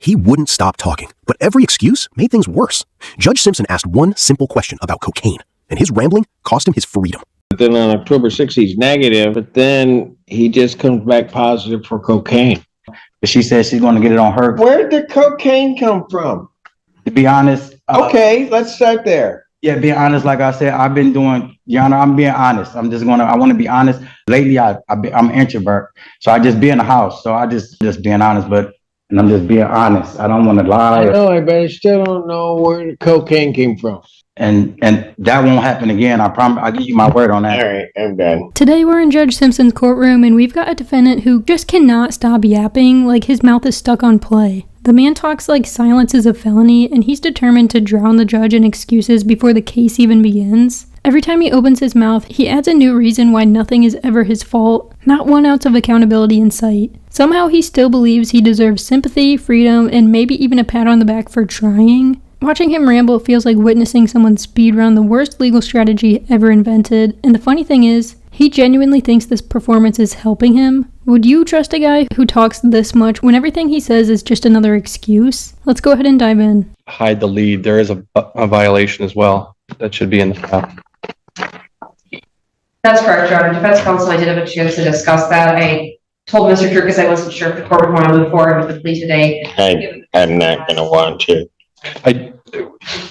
He wouldn't stop talking, but every excuse made things worse. Judge Simpson asked one simple question about cocaine, and his rambling cost him his freedom. But then on October 6th, he's negative, but then he just comes back positive for cocaine. But she said she's going to get it on her. Where did the cocaine come from? To be honest. Okay, let's start there. Yeah, being honest, like I said, I've been doing, Your Honor, I'm being honest. I want to be honest. Lately, I'm an introvert, so I just be in the house. So I just being honest, and I'm just being honest. I don't want to lie. No, but I still don't know where the cocaine came from. And that won't happen again. I promise. I'll give you my word on that. All right, I'm done. Today we're in Judge Simpson's courtroom, and we've got a defendant who just cannot stop yapping, like his mouth is stuck on play. The man talks like silence is a felony, and he's determined to drown the judge in excuses before the case even begins. Every time he opens his mouth, he adds a new reason why nothing is ever his fault, not 1 ounce of accountability in sight. Somehow he still believes he deserves sympathy, freedom, and maybe even a pat on the back for trying. Watching him ramble feels like witnessing someone speedrun the worst legal strategy ever invented, and the funny thing is, he genuinely thinks this performance is helping him. Would you trust a guy who talks this much when everything he says is just another excuse? Let's go ahead and dive in. Hide the lead. There is a violation as well. That should be in the file. That's correct, Your Honor. Defense counsel, I did have a chance to discuss that. I told Mr. Turkis I wasn't sure if the court would want to move forward with the plea today. I'm not going to want to.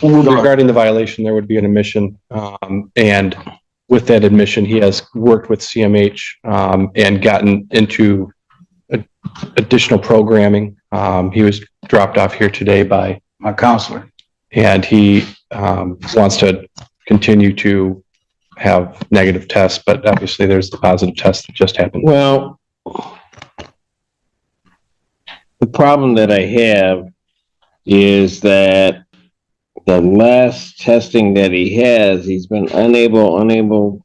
Regarding the violation, there would be an admission, and with that admission, he has worked with CMH and gotten into additional programming. He was dropped off here today by My counselor. and he wants to continue to have negative tests, but obviously there's the positive test that just happened. Well, the problem that I have is that the last testing that he has, he's been unable,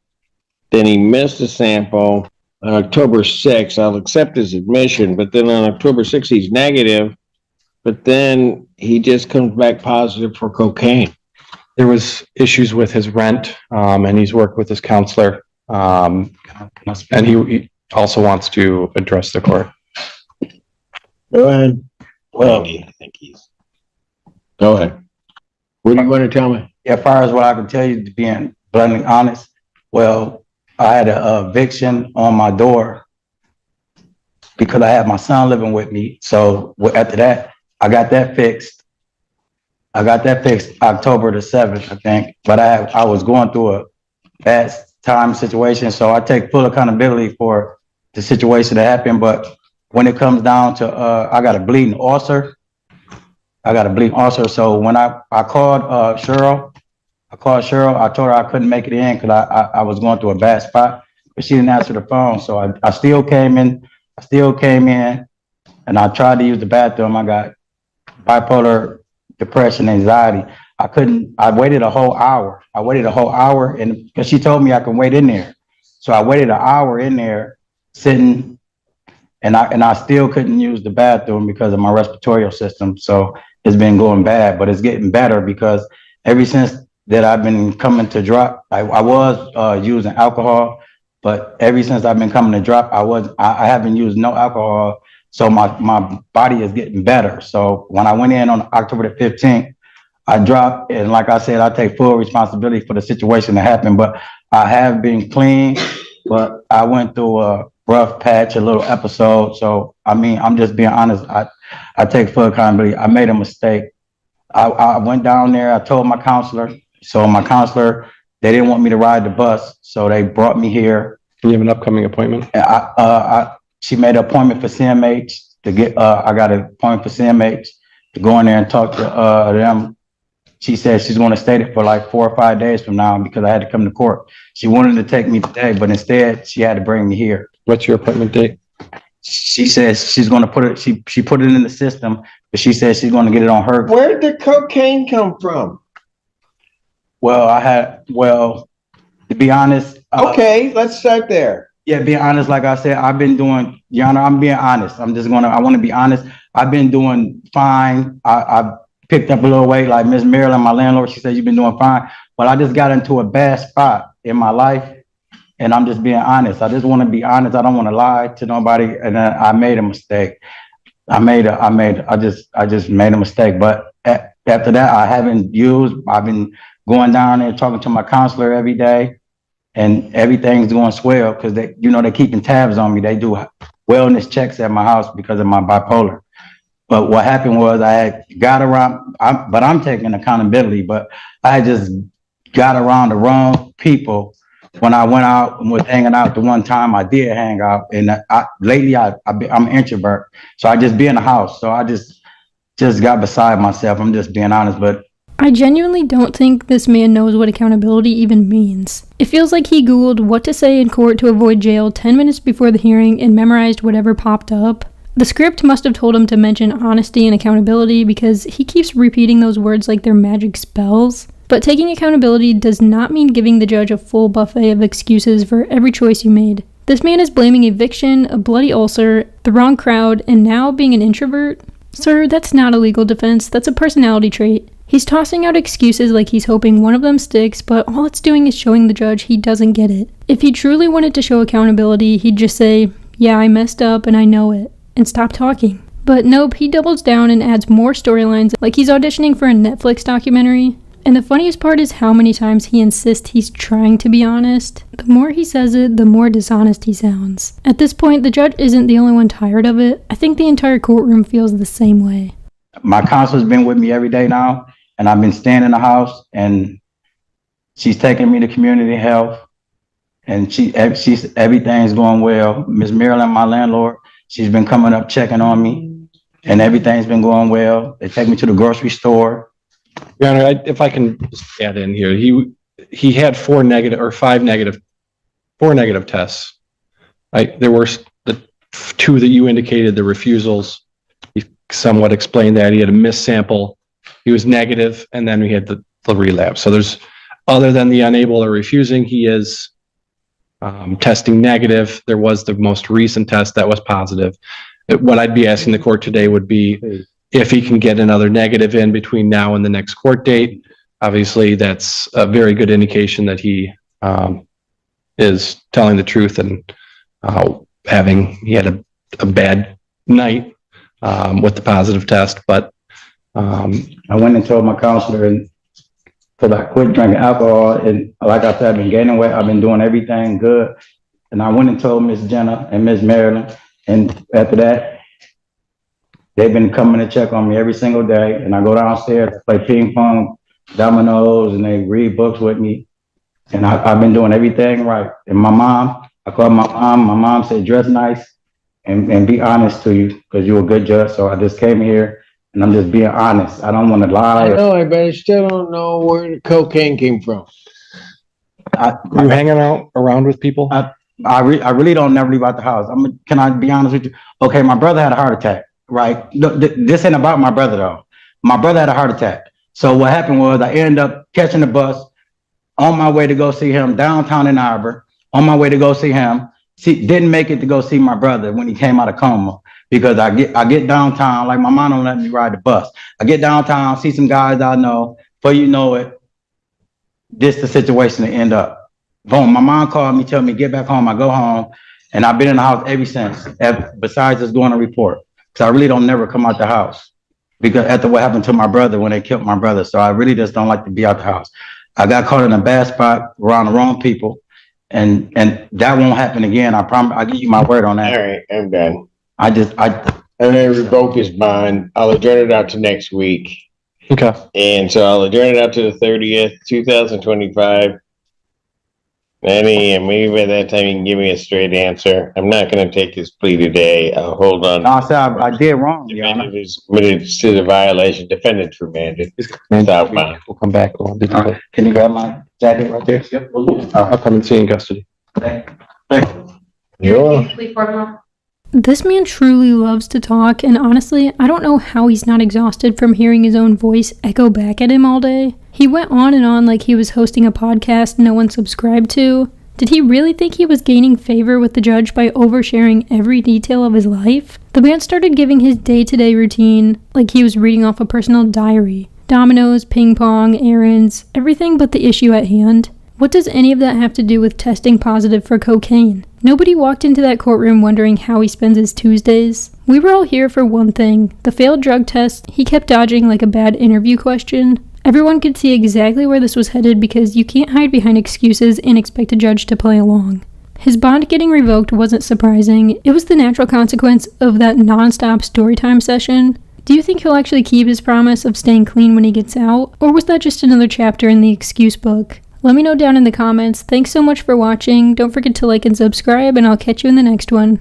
then he missed a sample on October 6th. I'll accept his admission, but then on October 6th, he's negative, but then he just comes back positive for cocaine. There was issues with his rent, and he's worked with his counselor, and he also wants to address the court. Go ahead. Well, I think he's. Go ahead. What do you want to tell me? Yeah, as far as what I can tell you, being bluntly honest, well, I had an eviction on my door because I had my son living with me. So after that, I got that fixed. October the 7th, I think. But I was going through a bad time situation, so I take full accountability for the situation that happened. But when it comes down to, I got a bleeding ulcer. So when I called Cheryl, I told her I couldn't make it in because I was going through a bad spot, but she didn't answer the phone. So I still came in, and I tried to use the bathroom. I got bipolar depression, anxiety. I waited a whole hour. And because she told me I can wait in there. So I waited an hour in there sitting, and I still couldn't use the bathroom because of my respiratory system. So it's been going bad, but it's getting better because ever since that I've been coming to drop, I was using alcohol, but ever since I've been coming to drop, I haven't used no alcohol. So my body is getting better. So when I went in on October the 15th, I dropped, and like I said, I take full responsibility for the situation that happened, but I have been clean, but I went through a rough patch, a little episode. So, I mean, I'm just being honest. I take full accountability. I made a mistake. I went down there. I told my counselor. So my counselor, they didn't want me to ride the bus. So they brought me here. Do you have an upcoming appointment? She made an appointment for CMH to get, I got an appointment for CMH to go in there and talk to them. She said she's going to stay there for like 4 or 5 days from now because I had to come to court. She wanted to take me today, but instead she had to bring me here. What's your appointment date? She says she's going to put it, she put it in the system, but she says she's going to get it on her. Where did the cocaine come from? Well, to be honest. Okay, let's start there. Yeah, being honest, like I said, I've been doing, Your Honor, I'm being honest. I want to be honest. I've been doing fine. I picked up a little weight, like Miss Marilyn, my landlord, she said, you've been doing fine. But I just got into a bad spot in my life, and I'm just being honest. I just want to be honest. I don't want to lie to nobody, and I made a mistake. I just made a mistake. But after that, I've been going down there talking to my counselor every day, and everything's going swell because they're keeping tabs on me. They do wellness checks at my house because of my bipolar. But what happened was I had got around, but I'm taking accountability, but I just got around the wrong people when I went out and was hanging out. The one time I did hang out, and lately I'm an introvert, so I just be in the house. So I just got beside myself. I'm just being honest, but I genuinely don't think this man knows what accountability even means. It feels like he Googled what to say in court to avoid jail 10 minutes before the hearing and memorized whatever popped up. The script must have told him to mention honesty and accountability because he keeps repeating those words like they're magic spells. But taking accountability does not mean giving the judge a full buffet of excuses for every choice you made. This man is blaming eviction, a bloody ulcer, the wrong crowd, and now being an introvert? Sir, that's not a legal defense, that's a personality trait. He's tossing out excuses like he's hoping one of them sticks, but all it's doing is showing the judge he doesn't get it. If he truly wanted to show accountability, he'd just say, "Yeah, I messed up and I know it," and stop talking. But nope, he doubles down and adds more storylines like he's auditioning for a Netflix documentary. And the funniest part is how many times he insists he's trying to be honest. The more he says it, the more dishonest he sounds. At this point, the judge isn't the only one tired of it. I think the entire courtroom feels the same way. my counselor's been with me every day now, and I've been staying in the house, and she's taking me to community health, and everything's going well. Miss Marilyn, my landlord, she's been coming up checking on me, and everything's been going well. They take me to the grocery store. Your Honor, if I can just add in here, he had four negative tests. There were the two that you indicated, the refusals. He somewhat explained that he had a missed sample. He was negative, and then we had the relapse. So there's, other than the unable or refusing, he is testing negative. There was the most recent test that was positive. What I'd be asking the court today would be if he can get another negative in between now and the next court date. Obviously, that's a very good indication that he is telling the truth and he had a bad night with the positive test. But I went and told my counselor, and because I quit drinking alcohol, and like I said, I've been gaining weight. I've been doing everything good, and I went and told Miss Jenna and Miss Marilyn, and after that, they've been coming to check on me every single day. And I go downstairs, I play ping pong, dominoes, and they read books with me. And I've been doing everything right. And my mom, I called my mom. My mom said, dress nice and be honest to you, because you're a good judge. So I just came here and I'm just being honest. I don't want to lie. No, but I still don't know where the cocaine came from. Are you hanging out around with people? I really don't never leave out the house. Can I be honest with you? Okay, my brother had a heart attack, right? This ain't about my brother though. My brother had a heart attack. So what happened was I ended up catching the bus on my way to go see him downtown in Arbor, on my way to go see him. Didn't make it to go see my brother when he came out of coma, because I get downtown, like my mom don't let me ride the bus. I get downtown, see some guys I know, before you know it, this the situation to end up. Boom, my mom called me, tell me get back home. I go home, and I've been in the house ever since, besides just going to report. Because I really don't never come out the house, because after what happened to my brother when they killed my brother. So I really just don't like to be out the house. I got caught in a bad spot around the wrong people, and that won't happen again. I promise. I'll give you my word on that. All right, I'm done. And then revoke his bond. I'll adjourn it out to next week. Okay. And so I'll adjourn it out to the 30th, 2025. And maybe by that time you can give me a straight answer. I'm not going to take this plea today. I'll hold on. I said I did wrong. Defendant is admitted to the violation. Defendant's remanded. Southbound. We'll come back. Can you grab my jacket right there? Yep. I'll come and see you in custody. Thank you. You're This man truly loves to talk, and honestly, I don't know how he's not exhausted from hearing his own voice echo back at him all day. He went on and on like he was hosting a podcast no one subscribed to. Did he really think he was gaining favor with the judge by oversharing every detail of his life? The man started giving his day-to-day routine like he was reading off a personal diary. Dominoes, ping pong, errands, everything but the issue at hand. What does any of that have to do with testing positive for cocaine? Nobody walked into that courtroom wondering how he spends his Tuesdays. We were all here for one thing, the failed drug test. He kept dodging like a bad interview question. Everyone could see exactly where this was headed because you can't hide behind excuses and expect a judge to play along. His bond getting revoked wasn't surprising. It was the natural consequence of that non-stop storytime session. Do you think he'll actually keep his promise of staying clean when he gets out? Or was that just another chapter in the excuse book? Let me know down in the comments. Thanks so much for watching. Don't forget to like and subscribe, and I'll catch you in the next one.